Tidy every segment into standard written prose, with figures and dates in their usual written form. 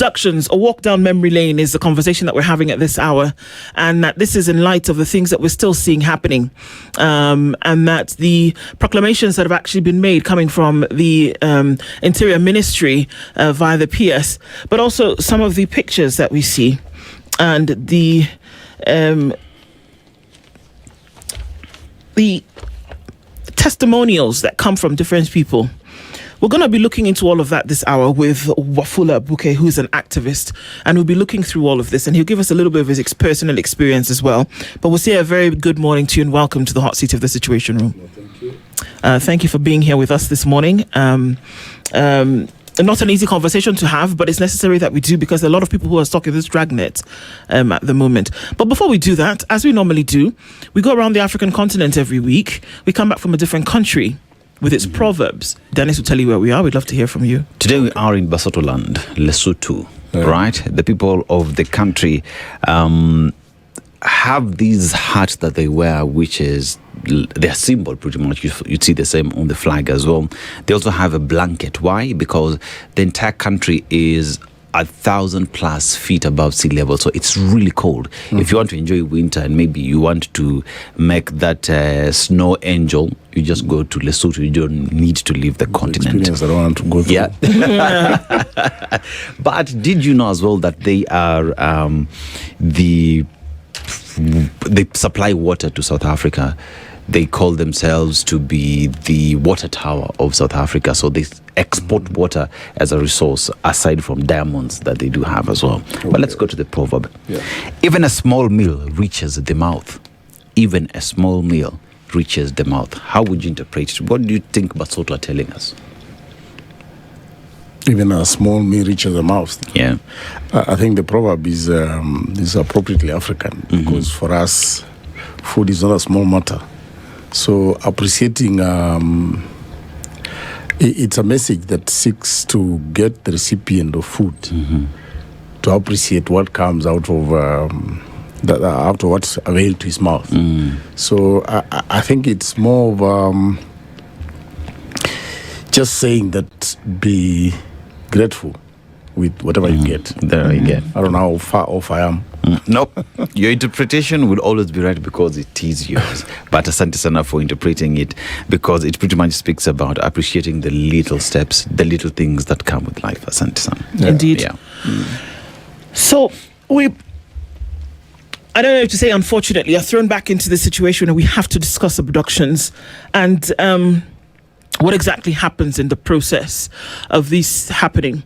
Abductions, a walk down memory lane is the conversation that we're having at this hour, and that this is in light of the things that we're still seeing happening, and that the proclamations that have actually been made coming from the Interior Ministry via the PS, but also some of the pictures that we see and the testimonials that come from different people. We're going to be looking into all of that this hour with Wafula Buke, who's an activist, and we'll be looking through all of this, and he'll give us a little bit of his personal experience as well. But we'll say a very good morning to you and welcome to the hot seat of the Situation Room. Well, thank you. Thank you for being here with us this morning. Not an easy conversation to have, but it's necessary that we do, because there are a lot of people who are stuck in this dragnet at the moment. But before we do that, as we normally do, we go around the African continent every week. We come back from a different country with its proverbs. Dennis will tell you where we are. We'd love to hear from you. Today we are in Basotho land, Lesotho, right? The people of the country have these hats that they wear, which is their symbol pretty much. You'd see the same on the flag as well. They also have a blanket. Why? Because the entire country is 1,000+ feet above sea level, so it's really cold. If you want to enjoy winter and maybe you want to make that snow angel, you just go to Lesotho. You don't need to leave the continent. Experience I don't want to go through. Yeah. But did you know as well that they are they supply water to South Africa? They call themselves to be the water tower of South Africa. So they export water as a resource, aside from diamonds that they do have as well. Okay. But let's go to the proverb. Yeah. Even a small meal reaches the mouth. Even a small meal reaches the mouth. How would you interpret it? What do you think Basotho are telling us? Even a small meal reaches the mouth. Yeah. I think the proverb is appropriately African, because for us, food is not a small matter. So appreciating, it's a message that seeks to get the recipient of food to appreciate what comes out of after what's availed to his mouth. So I think it's more of just saying that be grateful with whatever you get. There you get. I don't know how far off I am. Nope. Your interpretation will always be right because it is yours. But asante sana for interpreting it, because it pretty much speaks about appreciating the little steps, the little things that come with life. Asante sana. Yeah. Indeed. Yeah. So I don't know if to say unfortunately, are thrown back into the situation where we have to discuss abductions and what exactly happens in the process of this happening.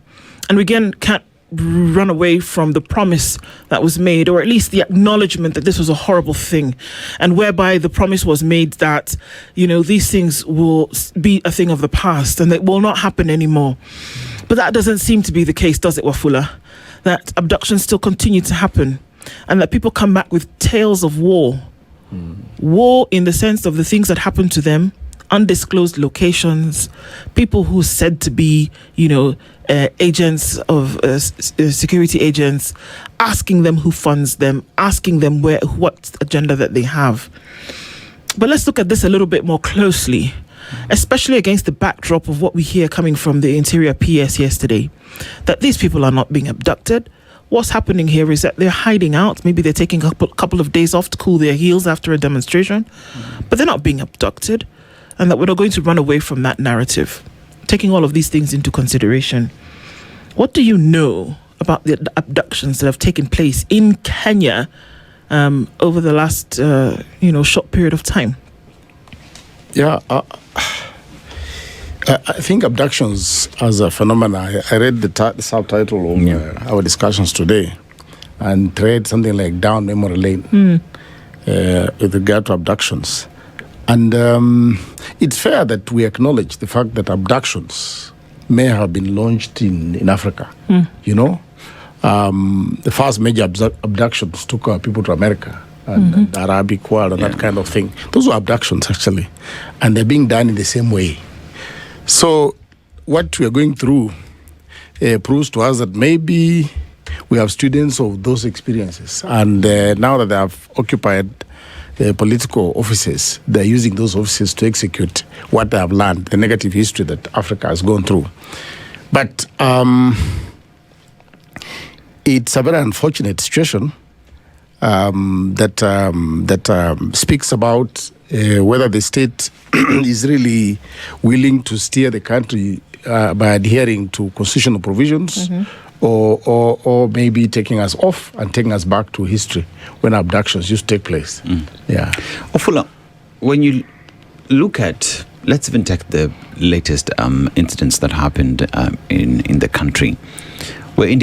And we again can't run away from the promise that was made, or at least the acknowledgement that this was a horrible thing, and whereby the promise was made that, you know, these things will be a thing of the past and that will not happen anymore. But that doesn't seem to be the case, does it, Wafula? That abductions still continue to happen, and that people come back with tales of war. War in the sense of the things that happened to them, undisclosed locations, people who said to be, you know, agents of security agents, asking them who funds them, asking them what agenda that they have. But let's look at this a little bit more closely, especially against the backdrop of what we hear coming from the Interior PS yesterday, that these people are not being abducted. What's happening here is that they're hiding out. Maybe they're taking a couple of days off to cool their heels after a demonstration, but they're not being abducted. And that we're not going to run away from that narrative. Taking all of these things into consideration, what do you know about the abductions that have taken place in Kenya over the last, short period of time? Yeah, I think abductions as a phenomenon, I read the subtitle of our discussions today and read something like Down Memory Lane with regard to abductions. And it's fair that we acknowledge the fact that abductions may have been launched in Africa. You know, the first major abductions took people to America and the Arabic world and that kind of thing. Those were abductions, actually. And they're being done in the same way. So what we are going through proves to us that maybe we have students of those experiences. And now that they have occupied political offices, they're using those offices to execute what they have learned, the negative history that Africa has gone through. But it's a very unfortunate situation that speaks about whether the state is really willing to steer the country by adhering to constitutional provisions, or maybe taking us off and taking us back to history when abductions used to take place. Yeah. Wafula, when you look at, let's even take the latest incidents that happened in the country, where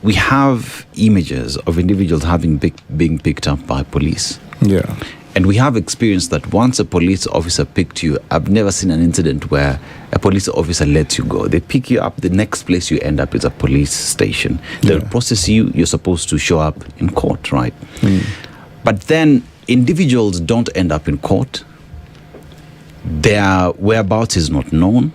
we have images of individuals being picked up by police. Yeah. And we have experienced that once a police officer picked you, I've never seen an incident where a police officer lets you go. They pick you up, the next place you end up is a police station. They'll process you, you're supposed to show up in court, right? But then individuals don't end up in court. Their whereabouts is not known,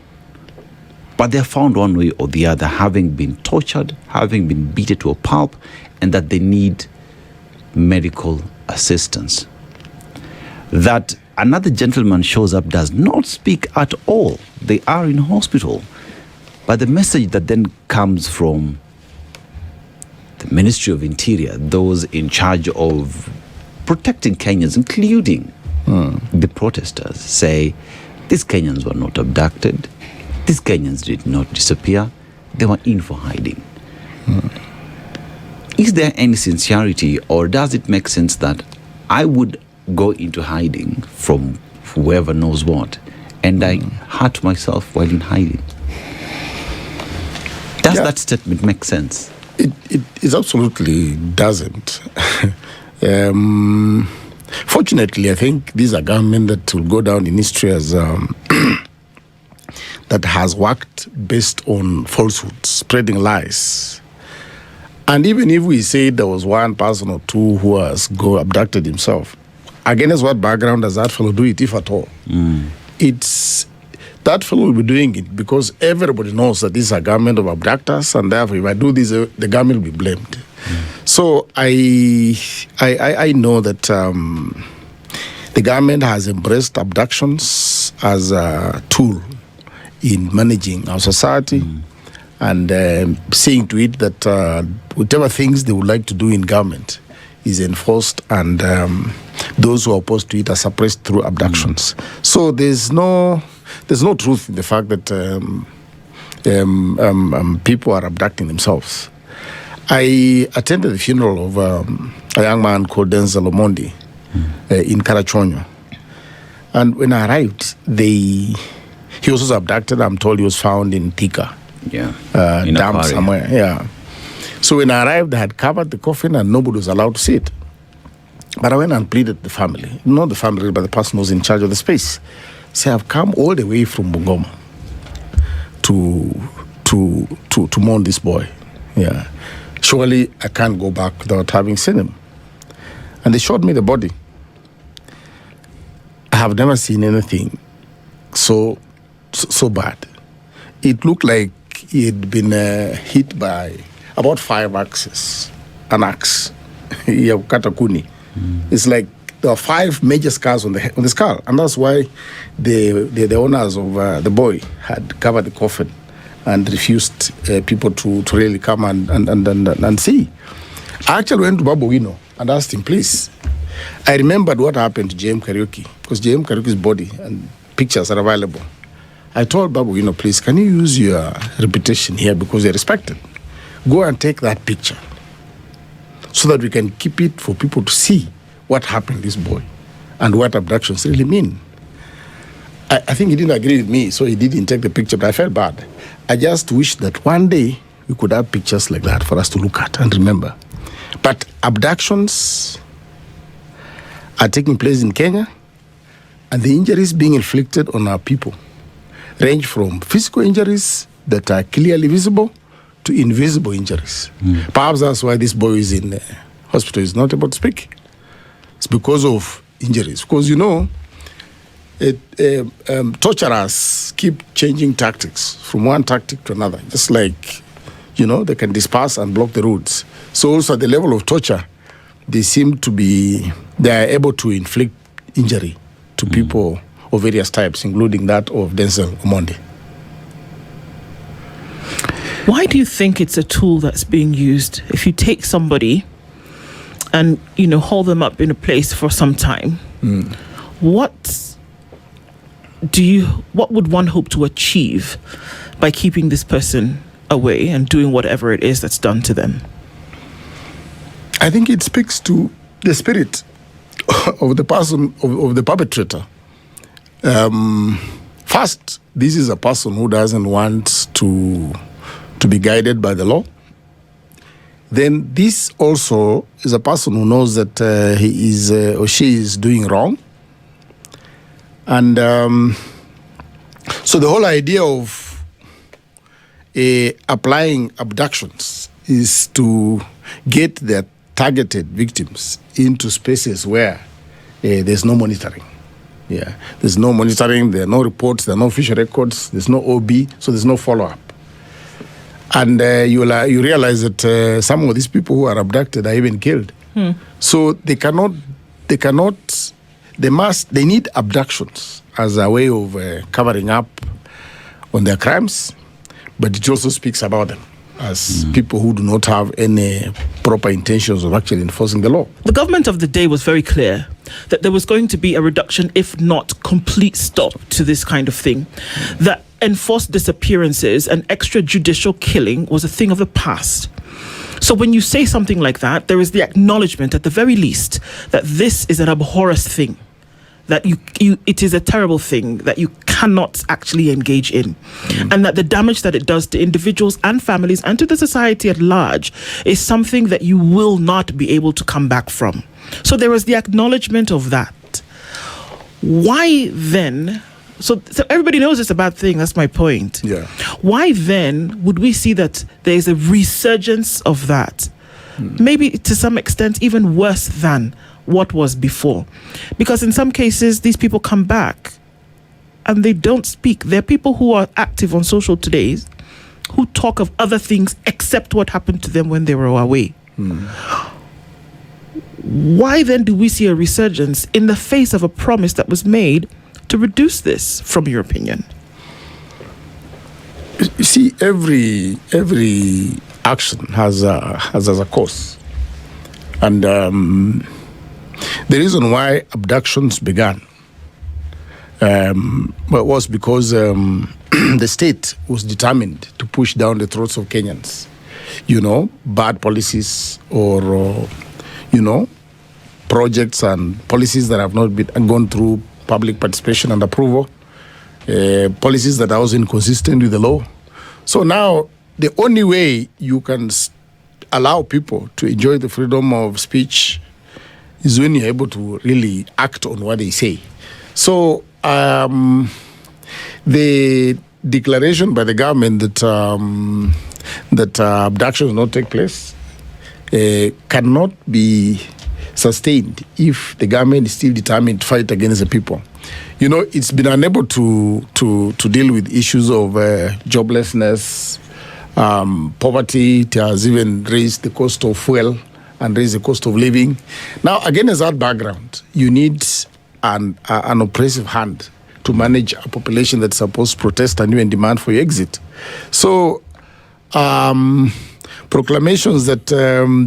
but they're found one way or the other, having been tortured, having been beaten to a pulp, and that they need medical assistance. That another gentleman shows up, does not speak at all. They are in hospital. But the message that then comes from the Ministry of Interior, those in charge of protecting Kenyans, including the protesters, say, these Kenyans were not abducted. These Kenyans did not disappear. They were in for hiding. Is there any sincerity, or does it make sense that I would go into hiding from whoever knows what, and I hurt myself while in hiding? Does that statement make sense? It absolutely doesn't. Fortunately, I think these are government that will go down in history as that has worked based on falsehoods, spreading lies. And even if we say there was one person or two who has abducted himself, against what background does that fellow do it, if at all? It's that fellow will be doing it because everybody knows that this is a government of abductors, and therefore if I do this, the government will be blamed. So I know that the government has embraced abductions as a tool in managing our society, and seeing to it that whatever things they would like to do in government is enforced, and those who are opposed to it are suppressed through abductions. So there's no truth in the fact that people are abducting themselves. I attended the funeral of a young man called Denzel Omondi in Karachonyo, and when I arrived, he was also abducted. I'm told he was found in Thika, in dam somewhere. Yeah. So when I arrived, I had covered the coffin and nobody was allowed to see it. But I went and pleaded the family, not the family, but the person who was in charge of the space. Say, I've come all the way from Bungoma to mourn this boy. Yeah. Surely I can't go back without having seen him. And they showed me the body. I have never seen anything so bad. It looked like he had been hit by about 5 axes, an axe, katakuni. It's like there are 5 major scars on the skull, and that's why the owners of the boy had covered the coffin and refused people to really come and see. I actually went to Babu Wino and asked him, please. I remembered what happened to JM Kariuki, because JM Kariuki's body and pictures are available. I told Babu Wino, please, can you use your reputation here because you're respected? Go and take that picture so that we can keep it for people to see what happened to this boy and what abductions really mean. I think he didn't agree with me, so he didn't take the picture, but I felt bad. I just wish that one day we could have pictures like that for us to look at and remember. But abductions are taking place in Kenya, and the injuries being inflicted on our people range from physical injuries that are clearly visible to invisible injuries. Perhaps that's why this boy is in hospital, is not able to speak. It's because of injuries. Because, torturers keep changing tactics from one tactic to another. Just like, they can disperse and block the roads. So also at the level of torture, they are able to inflict injury to people of various types, including that of Denzel Omondi. Why do you think it's a tool that's being used? If you take somebody and, hold them up in a place for some time, what would one hope to achieve by keeping this person away and doing whatever it is that's done to them? I think it speaks to the spirit of the person, of the perpetrator. First, this is a person who doesn't want to be guided by the law. Then this also is a person who knows that he is or she is doing wrong. And so the whole idea of applying abductions is to get their targeted victims into spaces where there's no monitoring. Yeah, there's no monitoring, there are no reports, there are no official records, there's no OB, so there's no follow-up. And you realize that some of these people who are abducted are even killed. So they need abductions as a way of covering up on their crimes, but it also speaks about them as people who do not have any proper intentions of actually enforcing the law. The government of the day was very clear that there was going to be a reduction, if not complete stop, to this kind of thing. That enforced disappearances and extrajudicial killing was a thing of the past. So when you say something like that, there is the acknowledgement, at the very least, that this is an abhorrent thing, that it is a terrible thing that you cannot actually engage in, and that the damage that it does to individuals and families and to the society at large is something that you will not be able to come back from. So there is the acknowledgement of that. Why then? So everybody knows it's a bad thing. That's my point. Yeah. Why then would we see that there is a resurgence of that? Maybe to some extent even worse than what was before. Because in some cases, these people come back and they don't speak. There are people who are active on social today who talk of other things except what happened to them when they were away. Why then do we see a resurgence in the face of a promise that was made to reduce this, from your opinion? You see, every action has a cause. And the reason why abductions began was because the state was determined to push down the throats of Kenyans. Bad policies or, projects and policies that have not gone through public participation and approval, policies that are also inconsistent with the law. So now the only way you can allow people to enjoy the freedom of speech is when you're able to really act on what they say. So the declaration by the government that abductions will not take place cannot be sustained if the government is still determined to fight against the people. It's been unable to deal with issues of joblessness, poverty. It has even raised the cost of fuel and raised the cost of living. Now, against that background, you need an oppressive hand to manage a population that's supposed to protest and even demand for your exit. So, proclamations that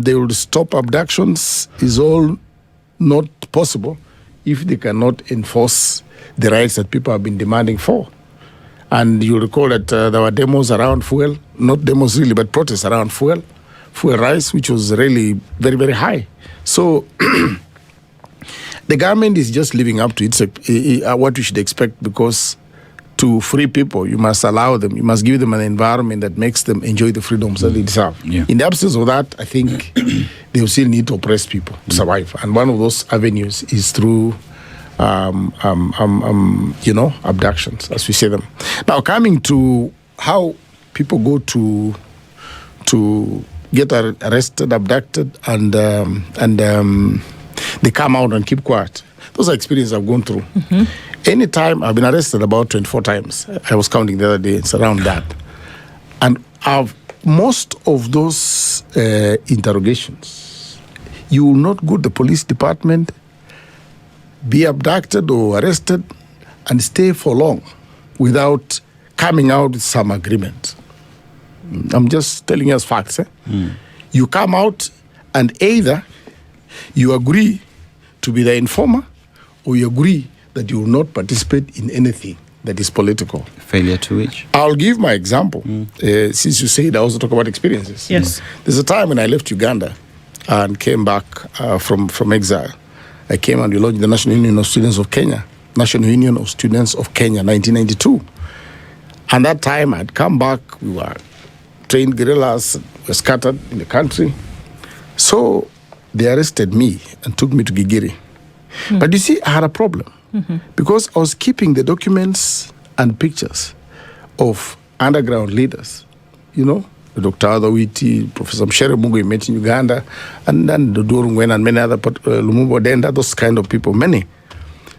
they will stop abductions is all not possible if they cannot enforce the rights that people have been demanding for. And you recall that there were demos around fuel, not demos really, but protests around fuel rise, which was really very, very high. So the government is just living up to its what we should expect, because to free people, you must allow them, you must give them an environment that makes them enjoy the freedoms that they deserve. Yeah. In the absence of that, I think they will still need to oppress people to survive. And one of those avenues is through abductions, as we say them. Now, coming to how people go to get arrested, abducted, and they come out and keep quiet. Those are experiences I've gone through. Anytime I've been arrested about 24 times. I was counting the other day. It's around that. And most of those interrogations, you will not go to the police department, be abducted or arrested, and stay for long without coming out with some agreement. I'm just telling you as facts. You come out and either you agree to be the informer or you agree that you will not participate in anything that is political. Failure to which? I'll give my example. Since you said I also talk about experiences. Yes. There's a time when I left Uganda and came back from exile. I came and we launched the National Union of Students of Kenya. National Union of Students of Kenya, 1992. And that time I'd come back, we were trained guerrillas, were scattered in the country. So they arrested me and took me to Gigiri. But you see, I had a problem because I was keeping the documents and pictures of underground leaders, Dr. Adawiti, Professor Mshere Mungu, met in Uganda, and then the Durungwen and many other, Lumumba Denda, those kind of people, many.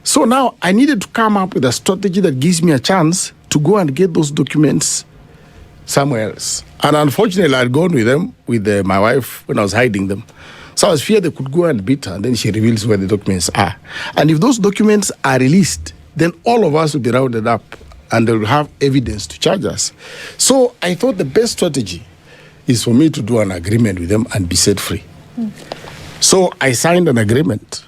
So now I needed to come up with a strategy that gives me a chance to go and get those documents somewhere else. And unfortunately, I'd gone with them, with my wife, when I was hiding them. So I was feared they could go and beat her, and then she reveals where the documents are. And if those documents are released, then all of us will be rounded up, and they will have evidence to charge us. So I thought the best strategy is for me to do an agreement with them and be set free. So I signed an agreement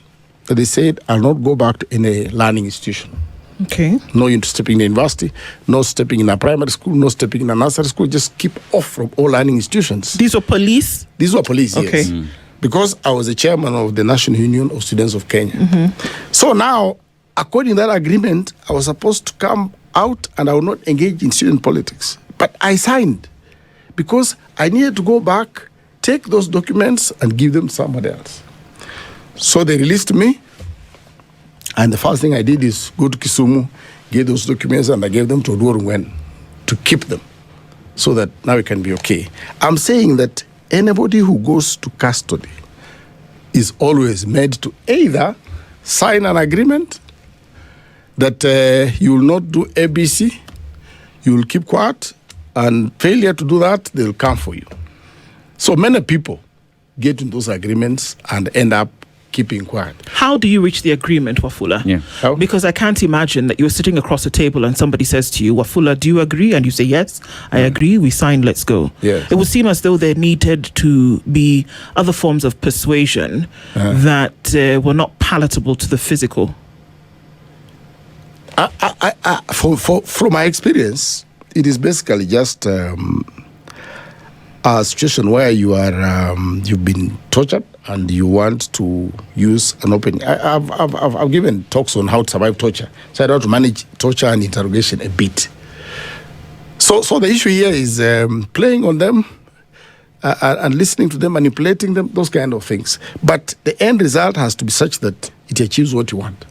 that they said I'll not go back to any learning institution. Okay. No stepping in the university, no stepping in a primary school, no stepping in a nursery school. Just keep off from all learning institutions. These were police? These were police, okay. Yes. Because I was the chairman of the National Union of Students of Kenya. So now, according to that agreement, I was supposed to come out and I would not engage in student politics. But I signed because I needed to go back, take those documents and give them to somebody else. So they released me. And the first thing I did is go to Kisumu, get those documents, and I gave them to Odorungwen to keep them so that now it can be okay. I'm saying that anybody who goes to custody is always made to either sign an agreement that you will not do ABC, you will keep quiet, and failure to do that, they will come for you. So many people get into those agreements and end up keeping quiet. How do you reach the agreement, Wafula? Yeah. How? Because I can't imagine that you're sitting across a table and somebody says to you, Wafula, do you agree? And you say, yes, I agree, we sign, let's go. Yes. It would seem as though there needed to be other forms of persuasion that were not palatable to the physical. From my experience, it is basically just a situation where you are you've been tortured and you want to use an opening. I've given talks on how to survive torture, so I know how to manage torture and interrogation a bit. So the issue here is playing on them and listening to them, manipulating them, those kind of things. But the end result has to be such that it achieves what you want.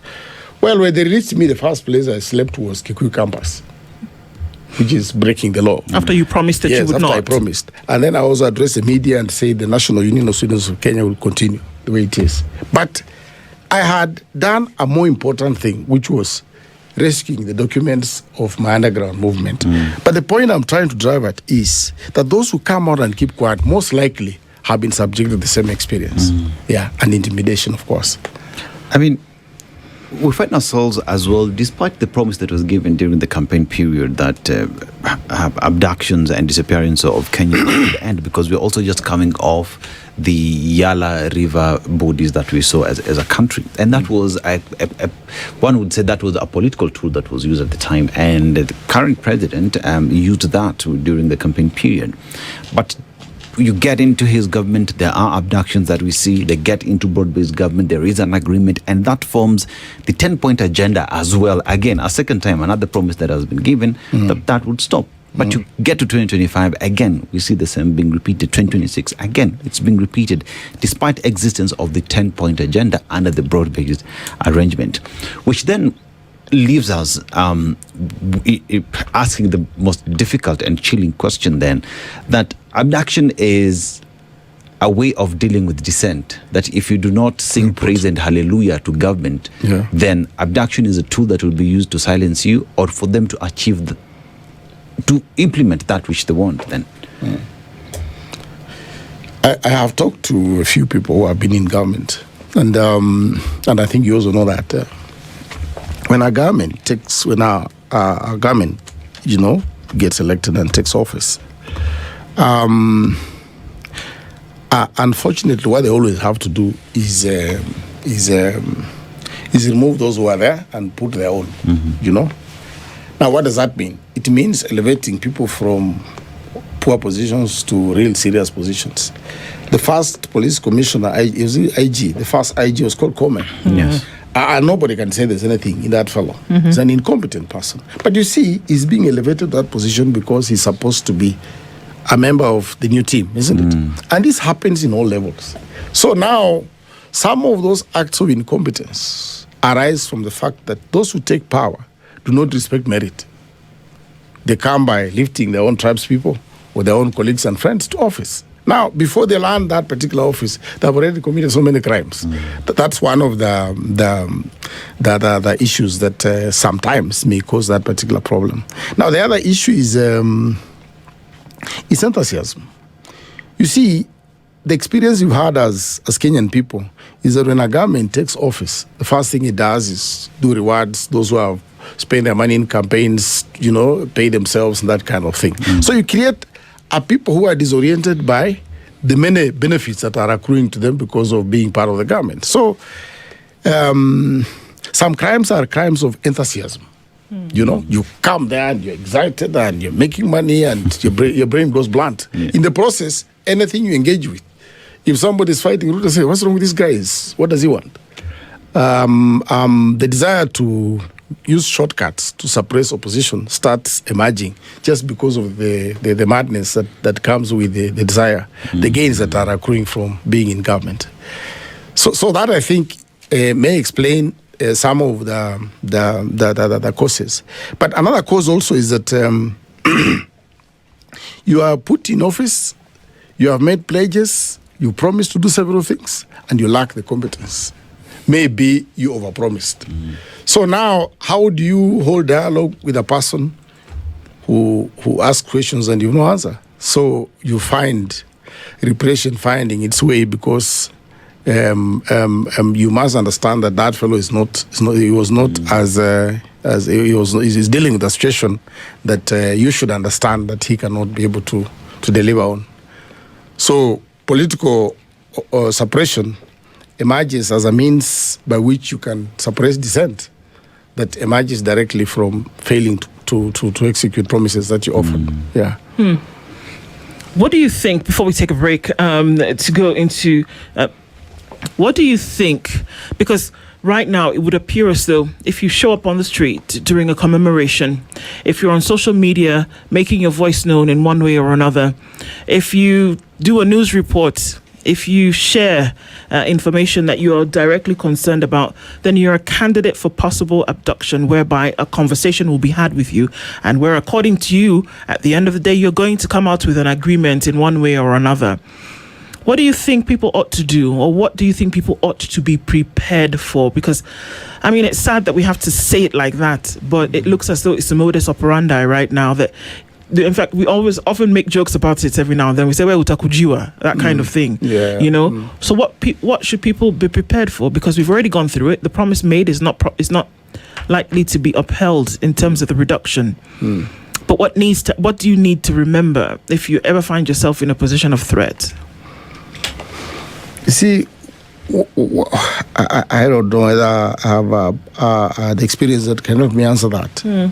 Well, when they released me, the first place I slept was Kikuyu campus, which is breaking the law. After you promised that you would not. Yes, after I promised. And then I also addressed the media and said the National Union of Students of Kenya will continue the way it is. But I had done a more important thing, which was rescuing the documents of my underground movement. But the point I'm trying to drive at is that those who come out and keep quiet most likely have been subjected to the same experience. Yeah, and intimidation, of course. I mean, we find ourselves as well, despite the promise that was given during the campaign period that abductions and disappearance of Kenya would end, because we're also just coming off the Yala River bodies that we saw as a country. And that was, one would say that was a political tool that was used at the time. And the current president used that during the campaign period. But you get into his government, there are abductions that we see. They get into broad-based government, there is an agreement, and that forms the 10-point agenda as well. Again, a second time, another promise that has been given that would stop. But you get to 2025, again, we see the same being repeated. 2026, again, it's being repeated, despite existence of the 10-point agenda under the broad-based arrangement, which then leaves us asking the most difficult and chilling question then, that abduction is a way of dealing with dissent, that if you do not sing praise and hallelujah to government, then abduction is a tool that will be used to silence you or for them to achieve to implement that which they want then. I have talked to a few people who have been in government, and I think you also know that when a government takes, when a government, gets elected and takes office, Unfortunately, what they always have to do is remove those who are there and put their own. You know. Now, what does that mean? It means elevating people from poor positions to real serious positions. The first police commissioner, IG, the first IG was called Coleman. Yes. Nobody can say there's anything in that fellow. He's an incompetent person. But you see, he's being elevated to that position because he's supposed to be a member of the new team, isn't it? And this happens in all levels. So now, some of those acts of incompetence arise from the fact that those who take power do not respect merit. They come by lifting their own tribespeople or their own colleagues and friends to office. Now, before they land that particular office, they've already committed so many crimes. That's one of the issues that sometimes may cause that particular problem. Now, the other issue is enthusiasm. You see, the experience you've had as Kenyan people is that when a government takes office, the first thing it does is do rewards those who have spent their money in campaigns, you know, pay themselves and that kind of thing. So you create a people who are disoriented by the many benefits that are accruing to them because of being part of the government. So some crimes are crimes of enthusiasm. You know, you come there and you're excited and you're making money and your brain goes blunt. In the process, anything you engage with, if somebody's fighting, you say, what's wrong with this guy? What does he want? The desire to use shortcuts to suppress opposition starts emerging just because of the madness that comes with the desire, the gains that are accruing from being in government. So that, I think, may explain some of the causes. But another cause also is that you are put in office, you have made pledges, you promised to do several things, and you lack the competence. Maybe you overpromised. So now, how do you hold dialogue with a person who asks questions and you have no answer? So you find repression finding its way because you must understand that fellow is not he was not as he is dealing with a situation that you should understand that he cannot be able to deliver on. So political suppression emerges as a means by which you can suppress dissent that emerges directly from failing to execute promises that you offered. What do you think, before we take a break, to go into what do you think? Because right now it would appear as though if you show up on the street during a commemoration, if you're on social media making your voice known in one way or another, if you do a news report, if you share information that you're directly concerned about, then you're a candidate for possible abduction, whereby a conversation will be had with you, and where, according to you, at the end of the day, you're going to come out with an agreement in one way or another. What do you think people ought to do, or what do you think people ought to be prepared for? Because, I mean, it's sad that we have to say it like that, but it looks as though it's the modus operandi right now that, in fact, we often make jokes about it every now and then. We say, well, utakujiwa, that kind of thing, you know? So what should people be prepared for? Because we've already gone through it. The promise made is not likely to be upheld in terms of the reduction. But what do you need to remember if you ever find yourself in a position of threat? You see, I don't know whether I have the experience that can help me answer that.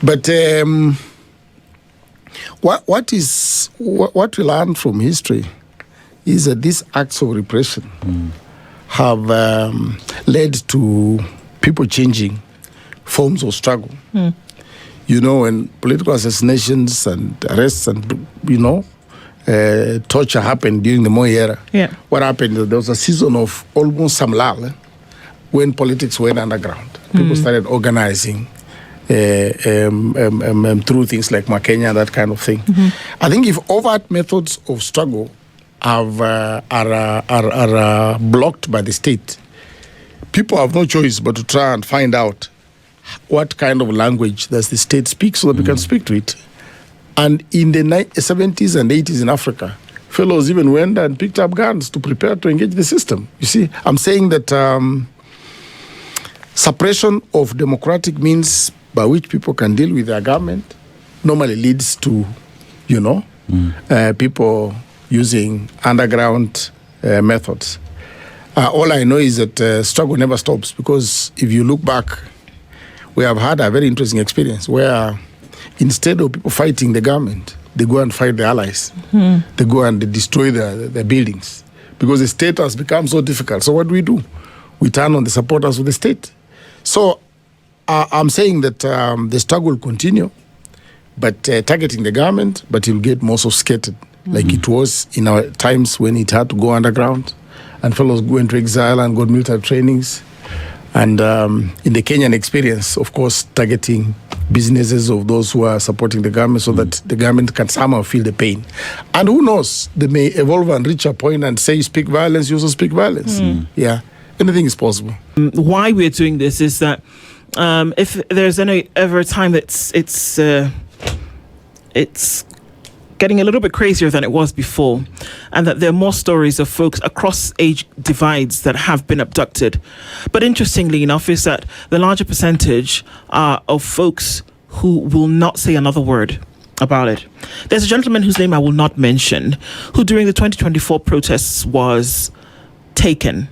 But what we learn from history is that these acts of repression have led to people changing forms of struggle. You know, when political assassinations and arrests and, you know, torture happened during the Moi era. What happened? There was a season of almost some lull when politics went underground. People started organizing through things like Makenya, that kind of thing. I think if overt methods of struggle are blocked by the state, people have no choice but to try and find out what kind of language does the state speak so that we can speak to it. And in the 70s and 80s in Africa, fellows even went and picked up guns to prepare to engage the system. You see, I'm saying that suppression of democratic means by which people can deal with their government normally leads to, you know, people using underground methods. All I know is that struggle never stops, because if you look back, we have had a very interesting experience where instead of people fighting the government, they go and fight the allies. They go and they destroy the buildings, because the state has become so difficult. So what do? We turn on the supporters of the state. So I'm saying that the struggle will continue, but targeting the government, but it will get more sophisticated, like it was in our times when it had to go underground, and fellows go into exile and got military trainings. And in the Kenyan experience, of course, targeting businesses of those who are supporting the government, so that the government can somehow feel the pain. And who knows, they may evolve and reach a point and say, you speak violence, you also speak violence. Yeah, anything is possible. Why we're doing this is that if there's ever a time that it's getting a little bit crazier than it was before, and that there are more stories of folks across age divides that have been abducted. But interestingly enough is that the larger percentage are of folks who will not say another word about it. There's a gentleman whose name I will not mention, who during the 2024 protests was taken.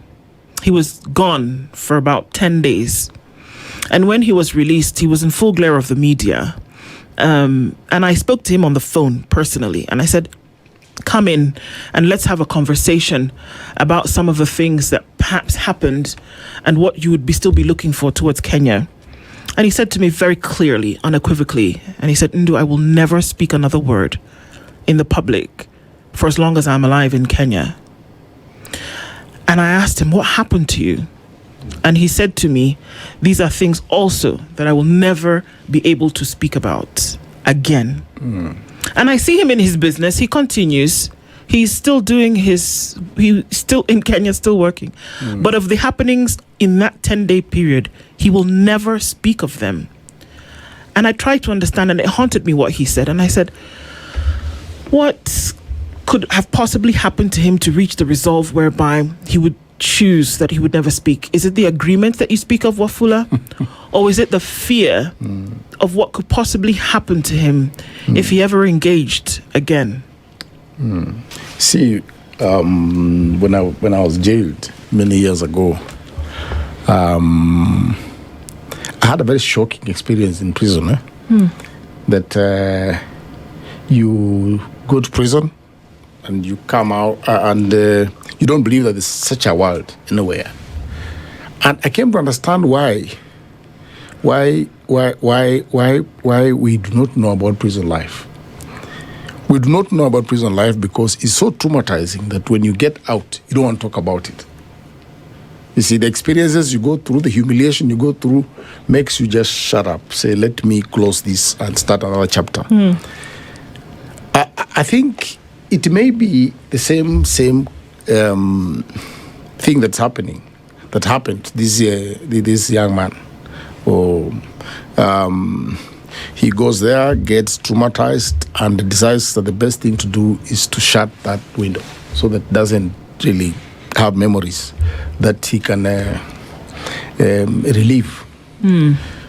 He was gone for about 10 days. And when he was released, he was in full glare of the media. And I spoke to him on the phone personally, and I said, come in and let's have a conversation about some of the things that perhaps happened and what you would still be looking for towards Kenya. And he said to me very clearly, unequivocally, and he said, Ndu, I will never speak another word in the public for as long as I'm alive in Kenya. And I asked him, what happened to you? And he said to me, these are things also that I will never be able to speak about again. And I see him in his business. He continues. He's still doing he's still in Kenya, still working. But of the happenings in that 10-day period, he will never speak of them. And I tried to understand, and it haunted me what he said. And I said, what could have possibly happened to him to reach the resolve whereby he would choose that he would never speak? Is it the agreement that you speak of, Wafula? Or is it the fear of what could possibly happen to him if he ever engaged again? See, when I was jailed many years ago, I had a very shocking experience in prison. That you go to prison and you come out and you don't believe that there's such a world anywhere. And I came to understand why we do not know about prison life. We do not know about prison life because it's so traumatizing that when you get out, you don't want to talk about it. You see, the experiences you go through, the humiliation you go through, makes you just shut up, say, let me close this and start another chapter. I think it may be the same thing that happened this young man. He goes there, gets traumatized, and decides that the best thing to do is to shut that window so that doesn't really have memories that he can relive.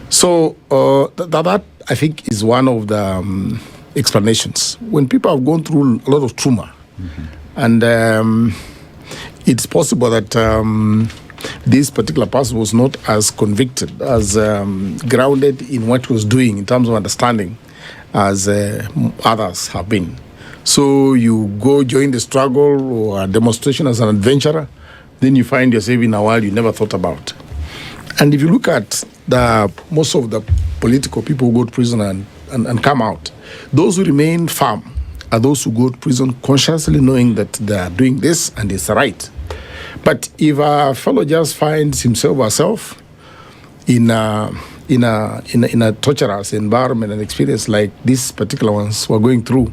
So that I think is one of the explanations. When people have gone through a lot of trauma, and it's possible that this particular person was not as convicted, as grounded in what he was doing in terms of understanding as others have been. So you go join the struggle or a demonstration as an adventurer, then you find yourself in a world you never thought about. And if you look at most of the political people who go to prison and come out, those who remain firm are those who go to prison consciously knowing that they are doing this and it's right. But if a fellow just finds himself or herself in a torturous environment and experience like these particular ones were going through,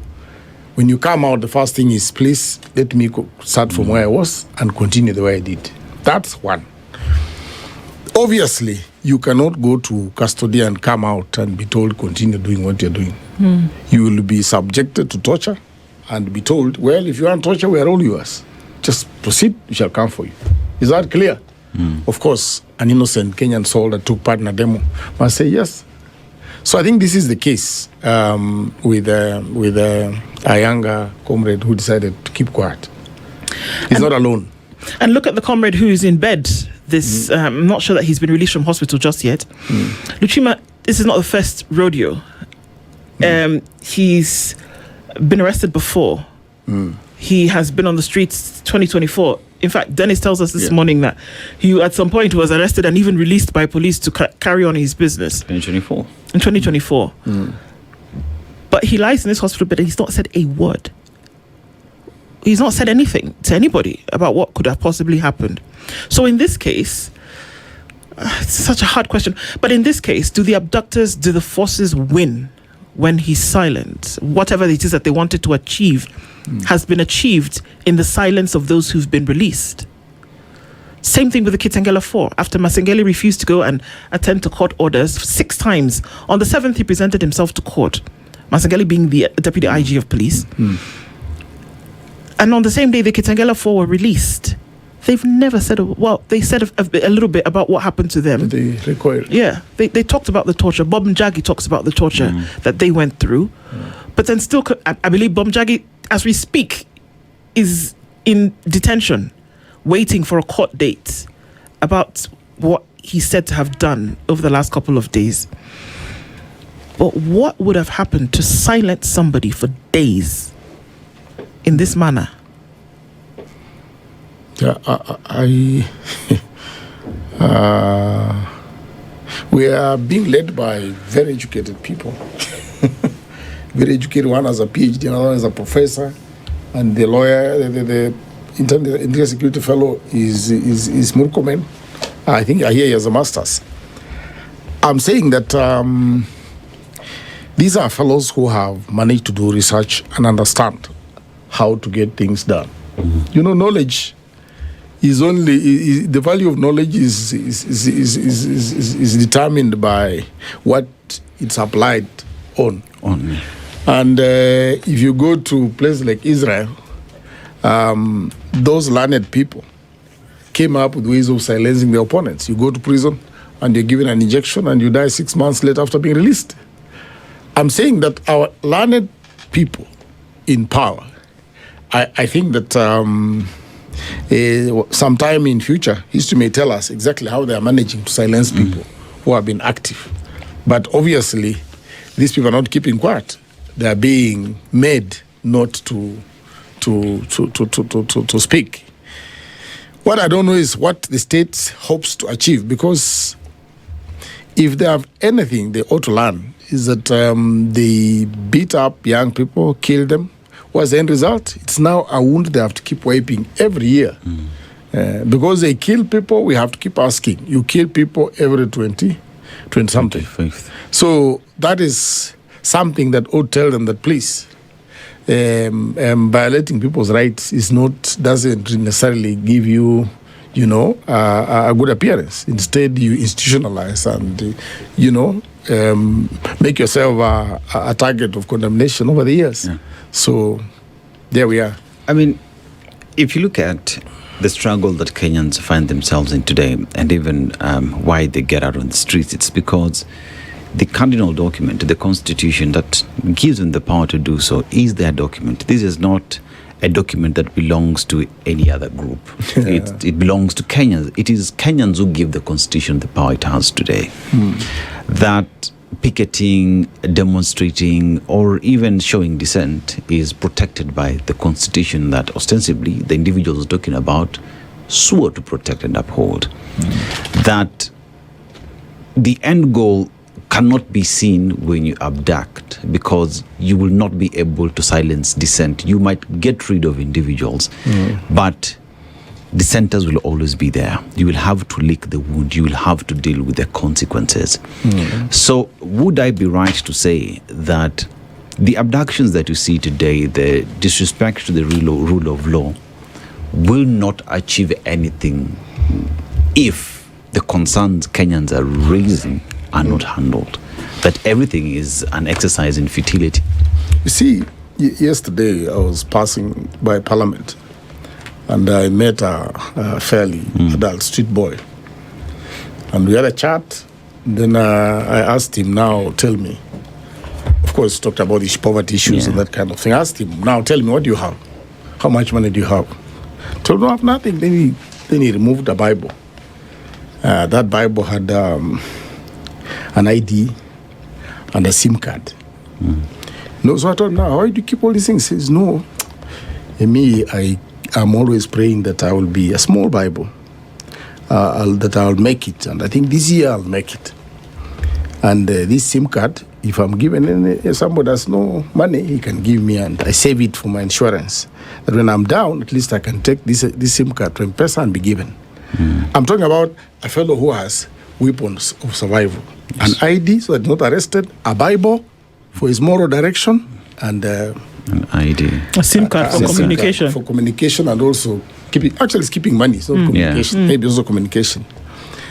when you come out, the first thing is, please let me start from where I was and continue the way I did. That's one. Obviously, you cannot go to custody and come out and be told, continue doing what you're doing. You will be subjected to torture and be told, well, if you want torture, we are all yours. Just proceed, we shall come for you. Is that clear? Of course, an innocent Kenyan soul that took part in a demo must say yes. So I think this is the case with a younger comrade who decided to keep quiet. He's not alone. And look at the comrade who is in bed. I'm not sure that he's been released from hospital just yet. Luchima, this is not the first rodeo. He's been arrested before. He has been on the streets 2024. In fact, Dennis tells us this morning that he at some point was arrested and even released by police to carry on his business. 2024. In 2024. But he lies in this hospital bed and he's not said a word. He's not said anything to anybody about what could have possibly happened. So in this case, it's such a hard question. But in this case, do the forces win when he's silent? Whatever it is that they wanted to achieve has been achieved in the silence of those who've been released. Same thing with the Kitengela 4. After Masengeli refused to go and attend to court orders 6 times, on the 7th he presented himself to court. Masengeli being the deputy IG of police. And on the same day, the Kitengela 4 were released. They've never said, they said a little bit about what happened to them. They required. Yeah, they talked about the torture. Bob Njagi talks about the torture that they went through. But then still, I believe Bob Njagi, as we speak, is in detention, waiting for a court date about what he's said to have done over the last couple of days. But what would have happened to silence somebody for days in this manner? Yeah, we are being led by very educated people. Very educated, one as a PhD, another as a professor, and the lawyer, the Interior Security Fellow is Murkomen. I think I hear he has a master's. I'm saying that these are fellows who have managed to do research and understand how to get things done. You know, knowledge is only the value of knowledge is determined by what it's applied on. And if you go to places like Israel, those learned people came up with ways of silencing their opponents. You go to prison and you're given an injection and you die 6 months later after being released. I'm saying that our learned people in power, I think that sometime in future, history may tell us exactly how they are managing to silence people who have been active. But obviously, these people are not keeping quiet. They are being made not to speak. What I don't know is what the state hopes to achieve, because if they have anything they ought to learn is that they beat up young people, kill them. What's the end result? It's now a wound they have to keep wiping every year. Because they kill people, we have to keep asking. You kill people every 20 something. So that is something that ought to tell them that please, violating people's rights doesn't necessarily give you, a good appearance. Instead, you institutionalize and, make yourself a target of condemnation over the years. Yeah. So there we are. I mean, if you look at the struggle that Kenyans find themselves in today, and even why they get out on the streets, it's because the cardinal document, the constitution that gives them the power to do so, is their document. This is not a document that belongs to any other group. It belongs to Kenyans. It is Kenyans who give the constitution the power it has today. That picketing, demonstrating, or even showing dissent is protected by the constitution that ostensibly the individuals talking about swore to protect and uphold. That the end goal cannot be seen when you abduct, because you will not be able to silence dissent. You might get rid of individuals, but dissenters will always be there. You will have to lick the wound. You will have to deal with the consequences. So would I be right to say that the abductions that you see today, the disrespect to the rule of law, will not achieve anything if the concerns Kenyans are raising are not handled? That everything is an exercise in futility? You see, yesterday I was passing by Parliament and I met a fairly adult street boy. And we had a chat. Then I asked him, now tell me, course, talked about these poverty issues and that kind of thing. I asked him, now tell me, what do you have? How much money do you have? Told him, I have nothing. Then he removed the Bible. That Bible had an ID and a SIM card. No, so I told him, now, why do you keep all these things? He says, no. Me, I'm always praying that I will be a small Bible, that I'll make it. And I think this year I'll make it. And this SIM card, if I'm given somebody has no money, he can give me, and I save it for my insurance. That when I'm down, at least I can take this SIM card to M-Pesa and be given. I'm talking about a fellow who has weapons of survival. Yes. An ID, so that he's not arrested, a Bible for his moral direction, and an ID. A SIM card for communication. For communication, and also it's keeping money, so communication, maybe also communication.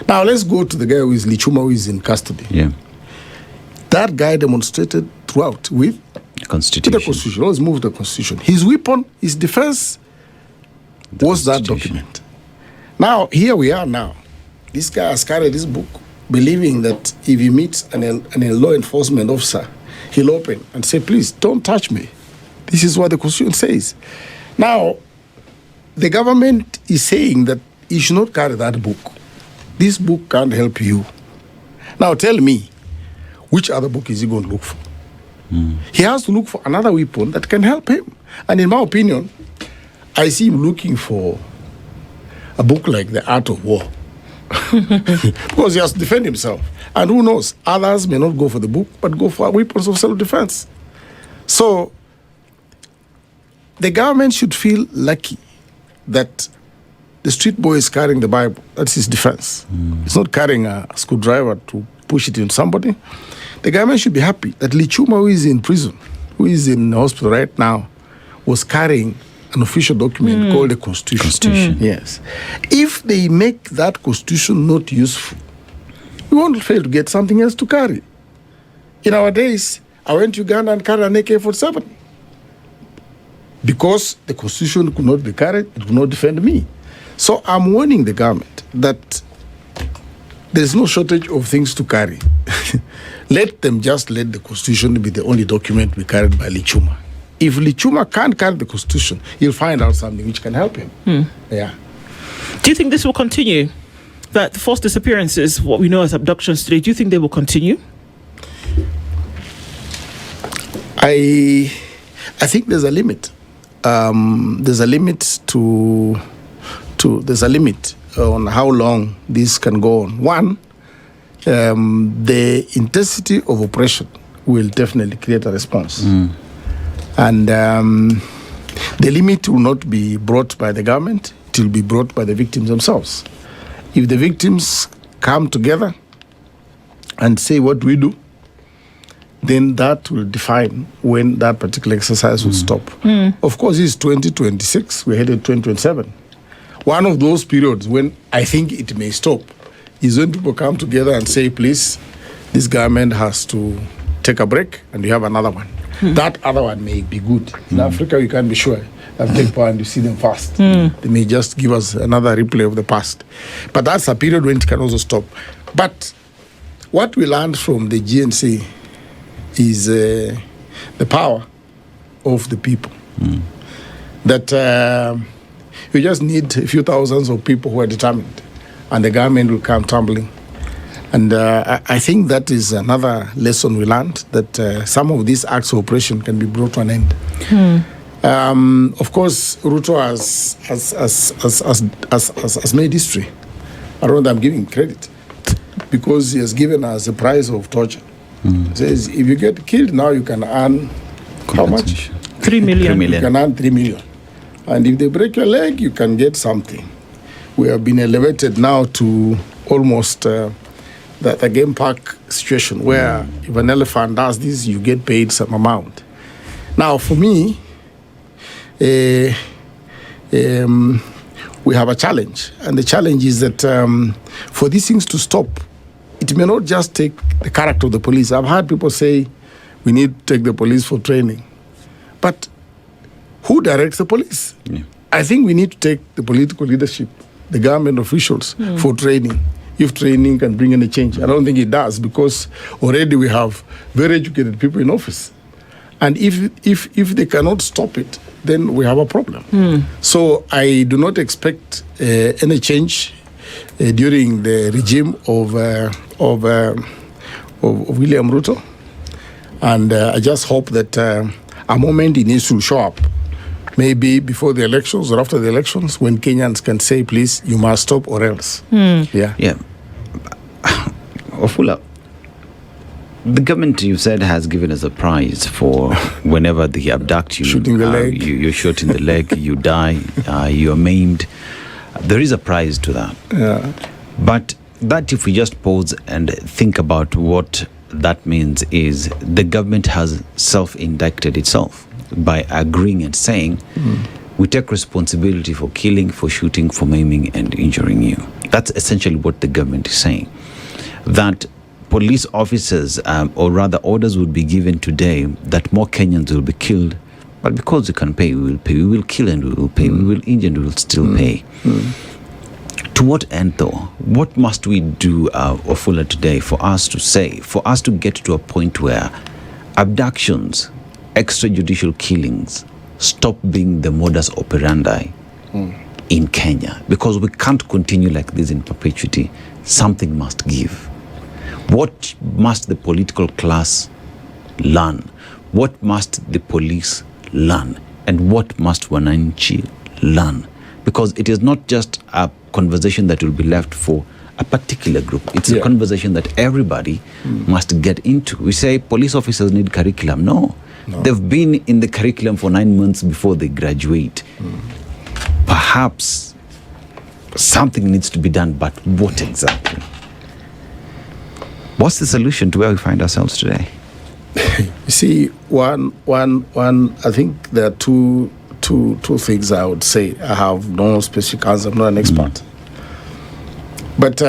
Now let's go to the guy who is Lichuma, who is in custody. Yeah. That guy demonstrated throughout with the Constitution. Let's move the Constitution. His weapon, his defense was that document. Now, here we are now. This guy has carried this book, believing that if he meets a law enforcement officer, he'll open and say, please, don't touch me. This is what the Constitution says. Now, the government is saying that he should not carry that book. This book can't help you. Now, tell me, which other book is he going to look for? He has to look for another weapon that can help him. And in my opinion, I see him looking for a book like The Art of War. Because he has to defend himself. And who knows, others may not go for the book, but go for weapons of self-defense. So, the government should feel lucky that the street boy is carrying the Bible. That's his defense. He's not carrying a screwdriver to push it in somebody. The government should be happy that Lichuma, who is in prison, who is in hospital right now, was carrying an official document called the Constitution. Yes. If they make that Constitution not useful, we won't fail to get something else to carry. In our days, I went to Uganda and carried an AK-47 because the Constitution could not be carried, it could not defend me. So I'm warning the government that there's no shortage of things to carry. Let the Constitution be the only document we carried by Lichuma. If Lichuma can't carry the Constitution, he'll find out something which can help him. Yeah. Do you think this will continue? That forced disappearances, what we know as abductions today, do you think they will continue? I think there's a limit. There's a limit there's a limit on how long this can go on. One, the intensity of oppression will definitely create a response. And the limit will not be brought by the government, it will be brought by the victims themselves. If the victims come together and say, what do we do? Then that will define when that particular exercise will stop. Of course, it's 2026, we're headed 2027. One of those periods when I think it may stop is when people come together and say, please, this government has to take a break and we have another one. That other one may be good. In Africa, you can't be sure. They'll take power and you see them fast. They may just give us another replay of the past. But that's a period when it can also stop. But what we learned from the GNC is the power of the people. That you just need a few thousands of people who are determined, and the government will come tumbling. And I think that is another lesson we learned, that some of these acts of oppression can be brought to an end. Of course, Ruto has made history. I don't know that I'm giving credit, because he has given us a price of torture. He says, if you get killed now, you can earn how much? 3 million. You can earn 3 million. And if they break your leg, you can get something. We have been elevated now to almost the game park situation, where if an elephant does this, you get paid some amount. Now, for me, we have a challenge. And the challenge is that for these things to stop, it may not just take the character of the police. I've heard people say we need to take the police for training. But who directs the police? I think we need to take the political leadership, the government officials, for training. If training can bring any change. I don't think it does, because already we have very educated people in office. And if they cannot stop it, then we have a problem. So I do not expect any change during the regime of William Ruto. And I just hope that a moment it needs to show up, maybe before the elections or after the elections, when Kenyans can say, please, you must stop or else. Yeah. Wafula, the government, you said, has given us a prize for whenever they abduct you. Shooting the leg. You're shot in the leg, you die, you're maimed. There is a prize to that. Yeah. But that, if we just pause and think about what that means, is the government has self-indicted itself by agreeing and saying, we take responsibility for killing, for shooting, for maiming and injuring you. That's essentially what the government is saying. That police officers, or rather orders would be given today that more Kenyans will be killed, but because we can pay, we will pay. We will kill and we will pay. We will injure and we will still pay. To what end, though? What must we do, Wafula, today for us to get to a point where abductions, extrajudicial killings stop being the modus operandi in Kenya? Because we can't continue like this in perpetuity. Something must give. What must the political class learn? What must the police learn? And what must wananchi learn? Because it is not just a conversation that will be left for a particular group. It's a conversation that everybody must get into. We say police officers need curriculum. No. They've been in the curriculum for 9 months before they graduate. Perhaps something needs to be done, but what exactly? What's the solution to where we find ourselves today? You see, one. I think there are two things I would say. I have no specific answer. I'm not an expert, but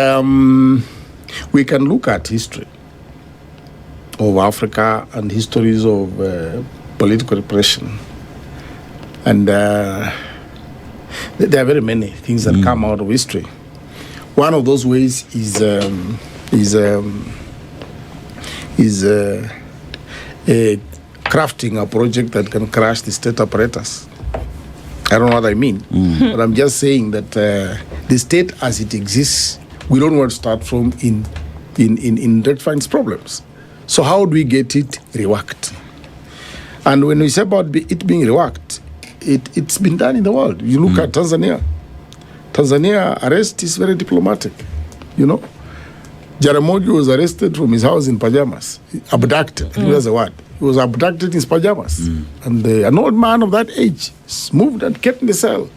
we can look at history of Africa and histories of political repression, and there are very many things that come out of history. One of those ways is crafting a project that can crash the state apparatus. I don't know what I mean, but I'm just saying that the state as it exists, we don't want to start from in rectifying its problems. So how do we get it reworked? And when we say about it being reworked, it's been done in the world. You look at Tanzania. Tanzania arrest is very diplomatic, you know. Jaramogi was arrested from his house in pajamas, abducted. I think that's the word. He was abducted in his pajamas. And an old man of that age moved and kept in the cell.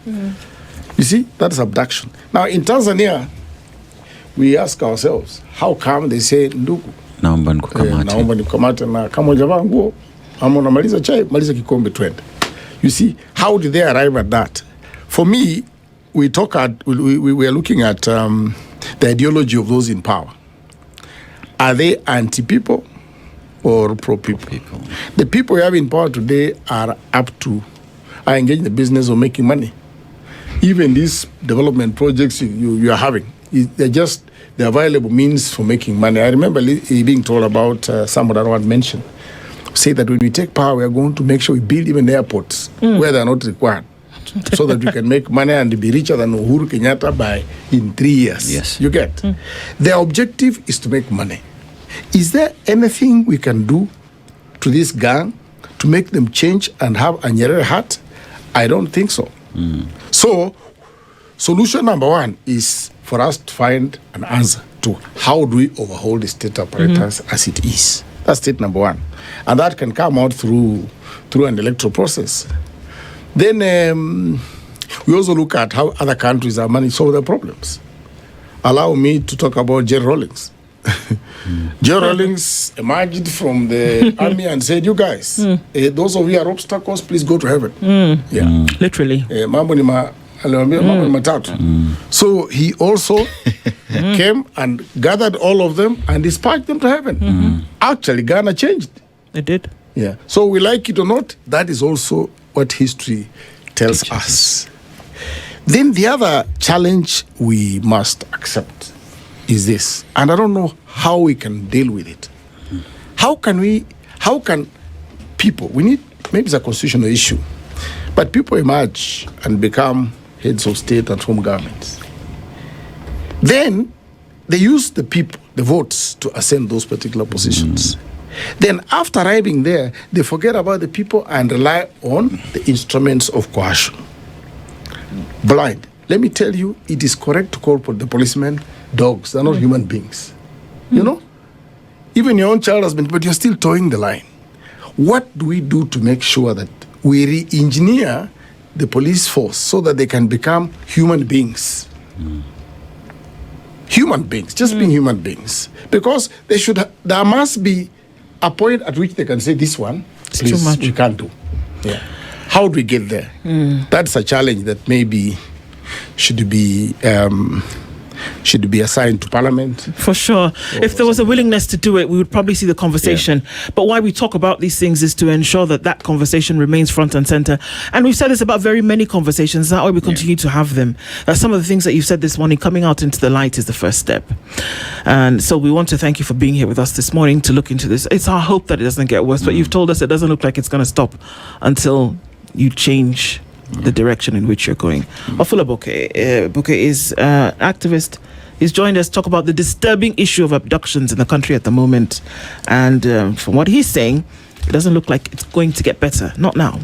You see, that's abduction. Now, in Tanzania, we ask ourselves, how come they say, ndugu, naomba nikukamate na kama hujavaa nguo, ama unamaliza chai, maliza kikombe twende. You see, how did they arrive at that? For me, we are looking at the ideology of those in power. Are they anti-people or pro-people? The people we have in power today are engaged in the business of making money. Even these development projects you are having, they're available means for making money. I remember being told about someone that I want to mention, say that when we take power, we are going to make sure we build even airports where they are not required. So that we can make money and be richer than Uhuru Kenyatta in 3 years. Yes. You get? Their objective is to make money. Is there anything we can do to this gang to make them change and have a Nyerere heart? I don't think so. So, solution number one is for us to find an answer to how do we overhaul the state apparatus as it is. That's state number one. And that can come out through an electoral process. Then we also look at how other countries are managing some of their problems. Allow me to talk about Jerry Rawlings. Jerry Rawlings emerged from the army and said, you guys, those of you are obstacles, please go to heaven. Literally. Mambo ni matatu. So he also came and gathered all of them and dispatched them to heaven. Actually, Ghana changed. It did. Yeah. So we like it or not, that is also what history tells us. Then the other challenge we must accept is this, and I don't know how we can deal with it. How can people, maybe it's a constitutional issue, but people emerge and become heads of state and form governments. Then they use the people, the votes, to ascend those particular positions. Then after arriving there, they forget about the people and rely on the instruments of coercion. Blind. Let me tell you, it is correct to call the policemen dogs. They're not human beings. You know? Even your own child has been, but you're still towing the line. What do we do to make sure that we re-engineer the police force so that they can become human beings? Human beings, just being human beings. Because there must be a point at which they can say, this one, please, too much. we can't do. Yeah. How do we get there? That's a challenge that maybe should be assigned to Parliament. For sure. If there was a willingness to do it, we would probably see the conversation. But why we talk about these things is to ensure that conversation remains front and center. And we've said this about very many conversations. That's why we continue to have them. Some of the things that you've said this morning, coming out into the light is the first step. And so we want to thank you for being here with us this morning to look into this. It's our hope that it doesn't get worse, but you've told us it doesn't look like it's going to stop until you change the direction in which you're going. Wafula Buke is activist. He's joined us to talk about the disturbing issue of abductions in the country at the moment. And from what he's saying, it doesn't look like it's going to get better. Not now.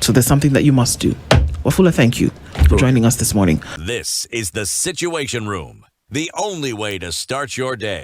So there's something that you must do. Wafula, thank you for joining us this morning. This is the Situation Room, the only way to start your day.